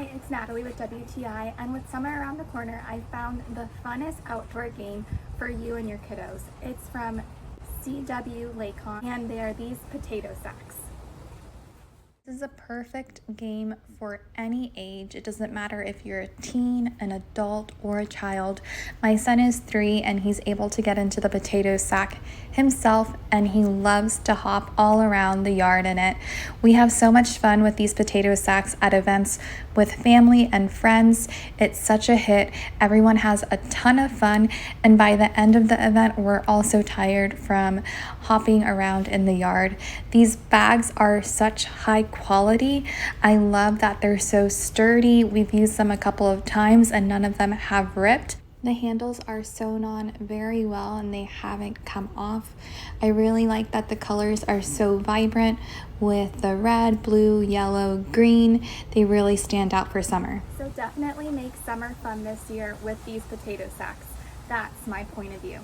Hi, it's Natalie with WTI, and with summer around the corner, I found the funnest outdoor game for you and your kiddos. It's from CWLAKON, and they are these potato sacks. This is a perfect game for any age. It doesn't matter if you're a teen, an adult, or a child. My son is 3 and he's able to get into the potato sack himself, and he loves to hop all around the yard in it. We have so much fun with these potato sacks at events with family and friends. It's such a hit. Everyone has a ton of fun, and by the end of the event, we're also tired from hopping around in the yard. These bags are such high quality. I love that they're so sturdy. We've used them a couple of times and none of them have ripped. The handles are sewn on very well and they haven't come off. I really like that the colors are so vibrant with the red, blue, yellow, green. They really stand out for summer. So definitely make summer fun this year with these potato sacks. That's my point of view.